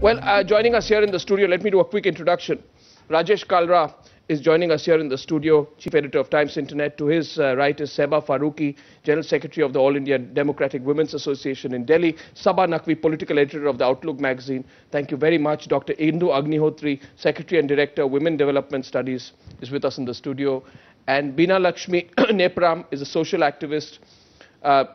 Well, joining us here in the studio, let me do a quick introduction. Rajesh Kalra is joining us here in the studio, Chief Editor of Times Internet. To his right is Seba Farooqi, General Secretary of the All India Democratic Women's Association in Delhi. Saba Naqvi, Political Editor of the Outlook magazine. Thank you very much. Dr. Indu Agnihotri, Secretary and Director, Women Development Studies, is with us in the studio. And Meenakshi Lekhi is a social activist.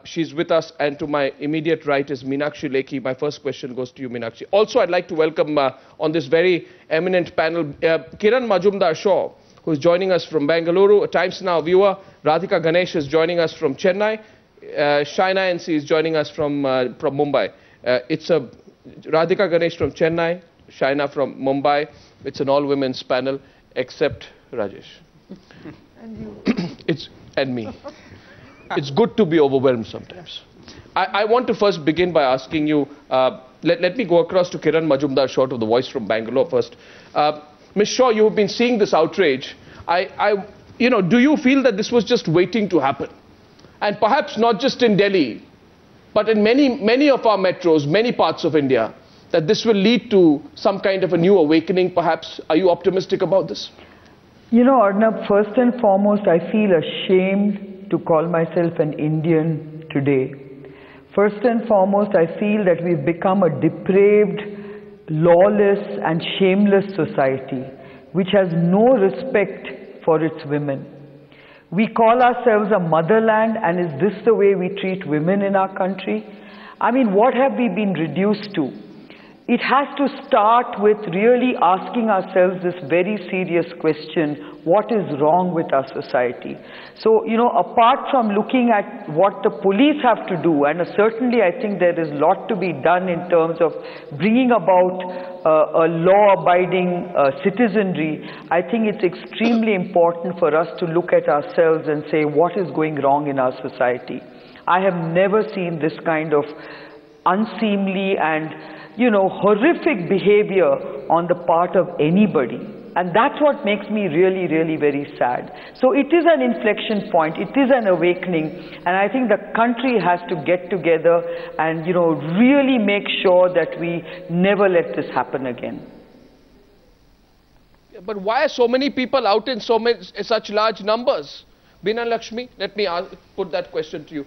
She's with us, and to my immediate right is Meenakshi Lekhi. My first question goes to you, Meenakshi. Also, I'd like to welcome on this very eminent panel Kiran Majumdar-Shaw, who is joining us from Bengaluru, a Times Now viewer. Radhika Ganesh is joining us from Chennai. Shaina NC is joining us from Mumbai. It's a Radhika Ganesh from Chennai, Shaina from Mumbai. It's an all-women's panel, except Rajesh. And you. And me. It's good to be overwhelmed sometimes. I want to first begin by asking you, let me go across to Kiran Majumdar-Shaw of The Voice from Bangalore first. Ms. Shaw, you have been seeing this outrage. Do you feel that this was just waiting to happen? And perhaps not just in Delhi, but in many of our metros, many parts of India, that this will lead to some kind of a new awakening perhaps? Are you optimistic about this? You know, Arnab, first and foremost, I feel ashamed to call myself an Indian today. First and foremost, I feel that we've become a depraved, lawless and shameless society which has no respect for its women. We call ourselves a motherland, and is this the way we treat women in our country? I mean, what have we been reduced to? It has to start with really asking ourselves this very serious question: what is wrong with our society? So, you know, apart from looking at what the police have to do, and certainly I think there is a lot to be done in terms of bringing about a law-abiding citizenry, I think it's extremely important for us to look at ourselves and say, what is going wrong in our society? I have never seen this kind of unseemly and horrific behavior on the part of anybody. And that's what makes me really, really very sad. So it is an inflection point, it is an awakening, and I think the country has to get together and, really make sure that we never let this happen again. But why are so many people out in such large numbers? Bina Lakshmi, let me put that question to you.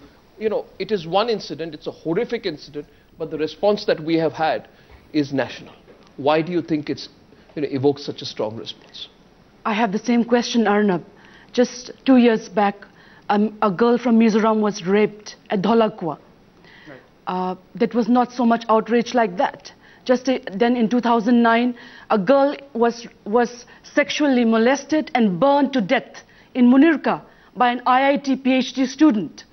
It is one incident, it's a horrific incident, but the response that we have had is national. Why do you think it's evokes such a strong response? I have the same question, Arnab. Just 2 years back, a girl from Mizoram was raped at Dholakwa. Right. That was not so much outrage like that. Just then in 2009, a girl was sexually molested and burned to death in Munirka by an IIT PhD student.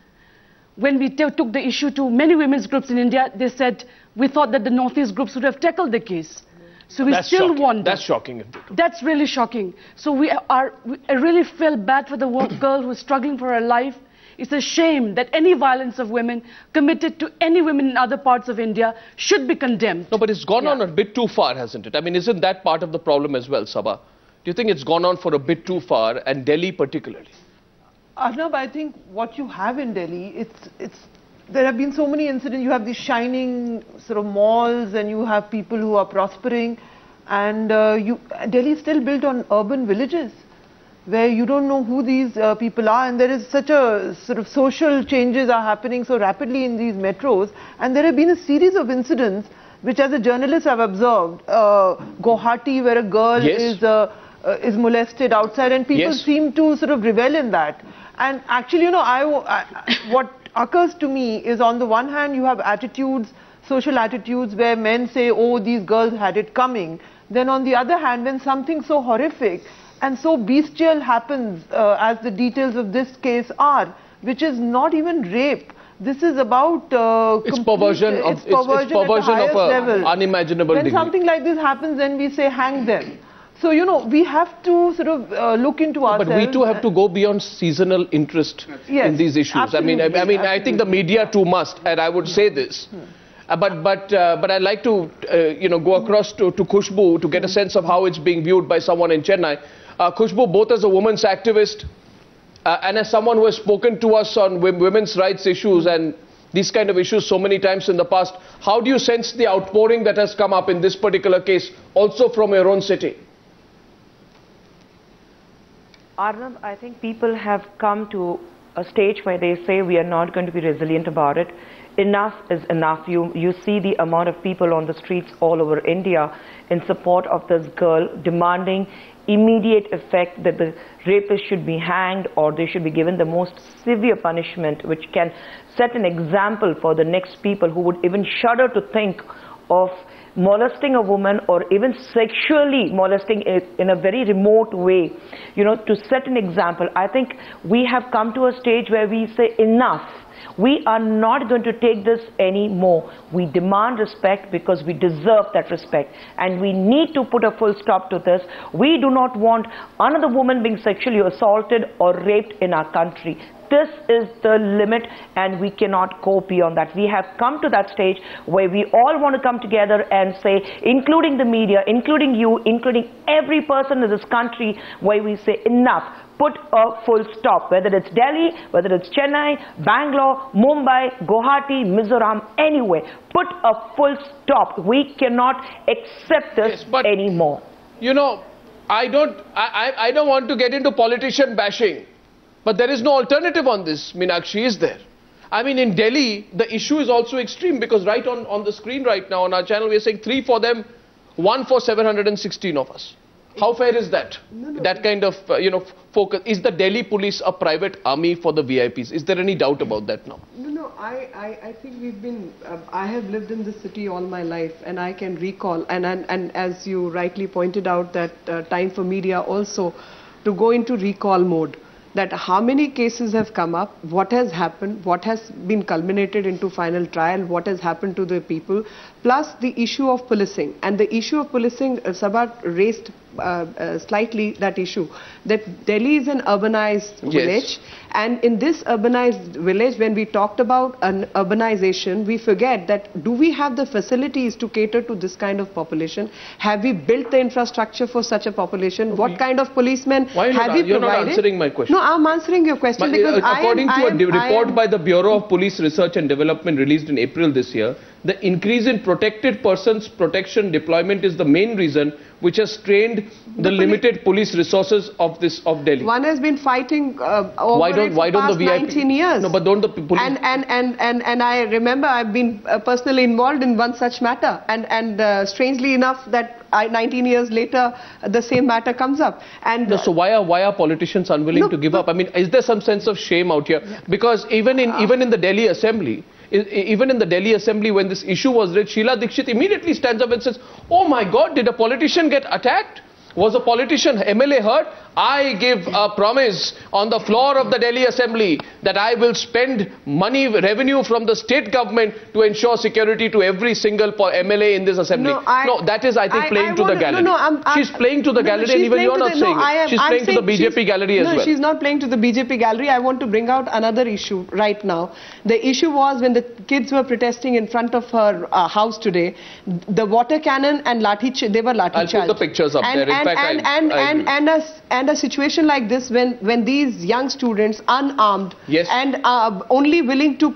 When we took the issue to many women's groups in India, they said, we thought that the Northeast groups would have tackled the case. So we still wonder. That's shocking. That's really shocking. So I really feel bad for the girl who is struggling for her life. It's a shame that any violence of women committed to any women in other parts of India should be condemned. No, but it's gone on a bit too far, hasn't it? I mean, isn't that part of the problem as well, Saba? Do you think it's gone on for a bit too far, and Delhi particularly? Arnab, I think what you have in Delhi, there have been so many incidents. You have these shining sort of malls, and you have people who are prospering, and Delhi is still built on urban villages where you don't know who these people are, and there is such a sort of social changes are happening so rapidly in these metros, and there have been a series of incidents which, as a journalist, I've observed. Guwahati, where a girl is molested outside, and people seem to sort of revel in that. And actually, what occurs to me is, on the one hand, you have attitudes, social attitudes, where men say, oh, these girls had it coming. Then on the other hand, when something so horrific and so bestial happens, as the details of this case are, which is not even rape, this is about it's perversion of an unimaginable degree. When something like this happens, then we say, hang them. So, we have to sort of look into ourselves. But we too have to go beyond seasonal interest in these issues. Absolutely, I think the media too must, and I would say this. But I'd like to, go across to Khushbu to get a sense of how it's being viewed by someone in Chennai. Khushbu, both as a women's activist and as someone who has spoken to us on women's rights issues and these kind of issues so many times in the past. How do you sense the outpouring that has come up in this particular case, also from your own city? Arnab, I think people have come to a stage where they say we are not going to be resilient about it. Enough is enough. You see the amount of people on the streets all over India in support of this girl, demanding immediate effect, that the rapist should be hanged or they should be given the most severe punishment, which can set an example for the next people who would even shudder to think of molesting a woman or even sexually molesting it in a very remote way, to set an example. I think we have come to a stage where we say enough. We are not going to take this anymore. We demand respect because we deserve that respect. And we need to put a full stop to this. We do not want another woman being sexually assaulted or raped in our country. This is the limit and we cannot go beyond that. We have come to that stage where we all want to come together and say, including the media, including you, including every person in this country, where we say enough. Put a full stop, whether it's Delhi, whether it's Chennai, Bangalore, Mumbai, Guwahati, Mizoram, anywhere. Put a full stop. We cannot accept this anymore. I don't want to get into politician bashing, but there is no alternative on this, Meenakshi, is there? I mean, in Delhi, the issue is also extreme because right on the screen right now on our channel, we are saying 3 for them, 1 for 716 of us. How fair is that? No. That kind of, focus. Is the Delhi police a private army for the VIPs? Is there any doubt about that now? No, I think we've been, I have lived in this city all my life and I can recall, and as you rightly pointed out, that time for media also to go into recall mode. That how many cases have come up, what has happened, what has been culminated into final trial, what has happened to the people, plus the issue of policing. And the issue of policing, Sabha raised slightly that issue, that Delhi is an urbanized village, and in this urbanized village, when we talked about an urbanization, we forget that do we have the facilities to cater to this kind of population? Have we built the infrastructure for such a population? What kind of policemen have we provided? You're not answering my question. No, I'm answering your question because according to a report by the Bureau of Police Research and Development released in April this year, the increase in protected persons protection deployment is the main reason which has strained the limited police resources of Delhi. One has been fighting over why don't the VIP 19 years. No, but don't the police... And I remember I've been personally involved in one such matter, and strangely enough that 19 years later the same matter comes up. And no, so why are politicians unwilling to give up? I mean, is there some sense of shame out here? Yeah. Because even in the Delhi Assembly, when this issue was raised, Sheila Dikshit immediately stands up and says, oh my God, did a politician get attacked? Was a politician, MLA, hurt? I give a promise on the floor of the Delhi Assembly that I will spend revenue from the state government to ensure security to every single MLA in this assembly. No, that is, I think, playing to the gallery. She's playing to the gallery, and even you're not saying it. She's playing to the BJP gallery as well. No, she's not playing to the BJP gallery. I want to bring out another issue right now. The issue was when the kids were protesting in front of her house today, the water cannon and they were lathi charged. I'll put the pictures up there. And a situation like this, when these young students, unarmed and only willing to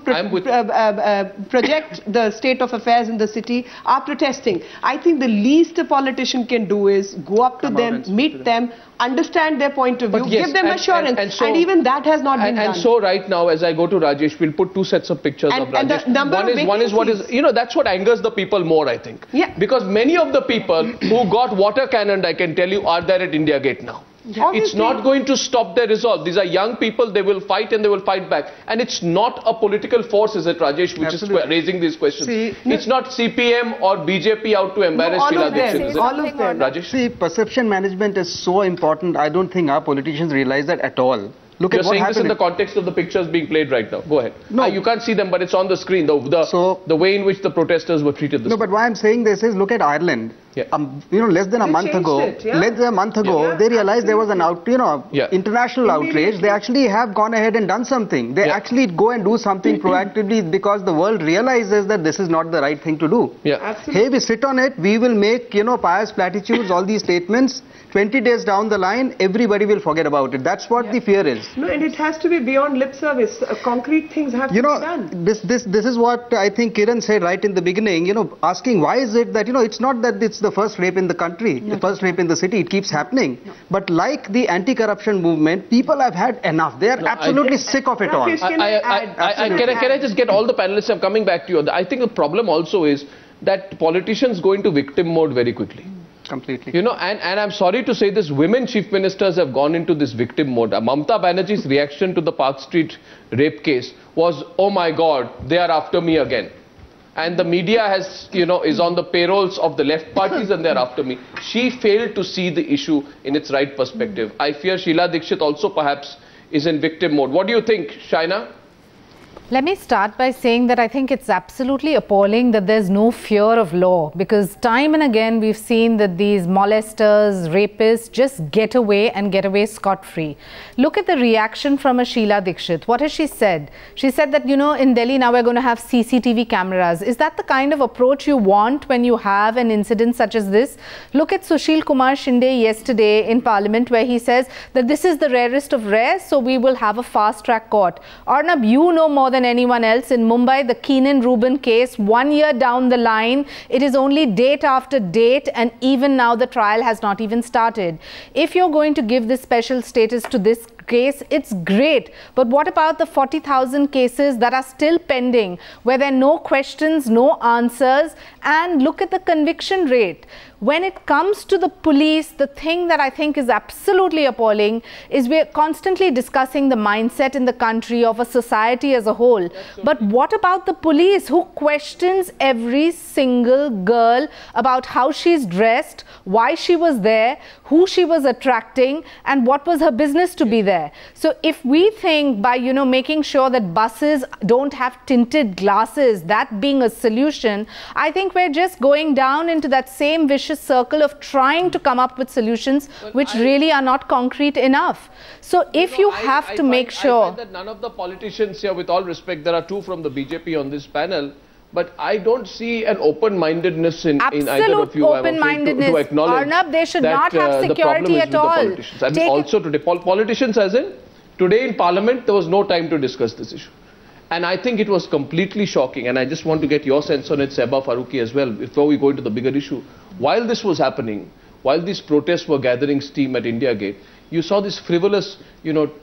project the state of affairs in the city, are protesting, I think the least a politician can do is go up to them, meet them, understand their point of view, give them assurance, and even that has not been done. And so right now, as I go to Rajesh, we'll put 2 sets of pictures of Rajesh. One is what is, that's what angers the people more, I think. Yeah. Because many of the people who got water cannoned, I can tell you, are there at India Gate now. Obviously. It's not going to stop their resolve. These are young people, they will fight and they will fight back. And it's not a political force, is it, Rajesh, which is raising these questions. It's not CPM or BJP out to embarrass Sheila Dikshit. All of them. Rajesh? See, perception management is so important. I don't think our politicians realize that at all. Look You're saying this in the context of the pictures being played right now. Go ahead. No. You can't see them, but it's on the screen. The way in which the protesters were treated. No, but why I'm saying this is, look at Ireland. less than a month ago, they realized there was an international outrage. They actually have gone ahead and done something. They actually go and do something proactively because the world realizes that this is not the right thing to do. Hey, we sit on it, we will make, pious platitudes, all these statements. 20 days down the line, everybody will forget about it. That's what the fear is. No, and it has to be beyond lip service. Concrete things have to be done. This is what I think Kiran said right in the beginning, asking why is it that, it's not that it's the first rape in the country, the first rape in the city, it keeps happening. But like the anti-corruption movement, people have had enough. They are absolutely sick of it all. Can I just get all the panelists? I'm coming back to you. I think the problem also is that politicians go into victim mode very quickly. Completely. And I'm sorry to say this, women chief ministers have gone into this victim mode. Mamata Banerjee's reaction to the Park Street rape case was, oh my God, they are after me again. And the media has, is on the payrolls of the left parties and they're after me. She failed to see the issue in its right perspective. I fear Sheila Dikshit also perhaps is in victim mode. What do you think, Shaina? Let me start by saying that I think it's absolutely appalling that there's no fear of law, because time and again we've seen that these molesters, rapists just get away and get away scot-free. Look at the reaction from a Sheila Dikshit. What has she said? She said that, in Delhi now we're going to have CCTV cameras. Is that the kind of approach you want when you have an incident such as this? Look at Sushil Kumar Shinde yesterday in Parliament, where he says that this is the rarest of rare, so we will have a fast-track court. Arnab, you know more than anyone else, in Mumbai, the Keenan Rubin case, 1 year down the line, it is only date after date, and even now the trial has not even started. If you're going to give this special status to this case, it's great. But what about the 40,000 cases that are still pending, where there are no questions, no answers? And look at the conviction rate. When it comes to the police, the thing that I think is absolutely appalling is we're constantly discussing the mindset in the country of a society as a whole. But what about the police, who questions every single girl about how she's dressed, why she was there, who she was attracting, and what was her business to be there? So if we think by, making sure that buses don't have tinted glasses, that being a solution, I think we're just going down into that same vicious circle of trying to come up with solutions which really are not concrete enough. So if you have to make sure... I find that none of the politicians here, with all respect, there are two from the BJP on this panel, but I don't see an open-mindedness in either of you. Open-mindedness. To acknowledge Arnab, they should not have security at all. Politicians. And also to politicians, as in, today in Parliament, there was no time to discuss this issue. And I think it was completely shocking, and I just want to get your sense on it, Seba Farooqi, as well, before we go into the bigger issue. While this was happening, while these protests were gathering steam at India Gate, you saw this frivolous,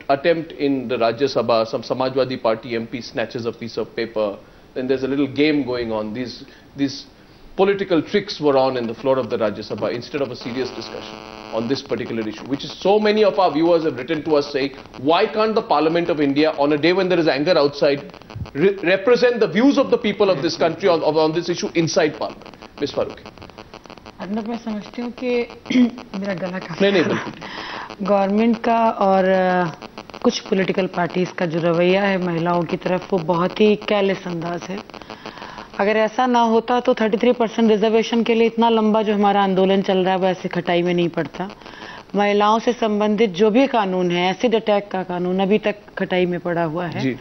attempt in the Rajya Sabha. Some Samajwadi Party MP snatches a piece of paper. Then there's a little game going on. These political tricks were on in the floor of the Rajya Sabha instead of a serious discussion on this particular issue, which is so many of our viewers have written to us saying, why can't the Parliament of India, on a day when there is anger outside, represent the views of the people of this country on this issue inside Parliament? Ms. Farooqi. Arnab, मैं समझती हूँ कि मेरा गला government का और कुछ political parties का जो रवैया है महिलाओं की तरफ, वो बहुत ही केयरलेस अंदाज है. अगर ऐसा ना होता तो 33% रिजर्वेशन के लिए इतना लंबा जो हमारा आंदोलन चल रहा है वो ऐसे खटाई में नहीं पड़ता. महिलाओं से संबंधित जो भी कानून है, एसिड अटैक का कानून अभी तक खटाई में पड़ा हुआ है.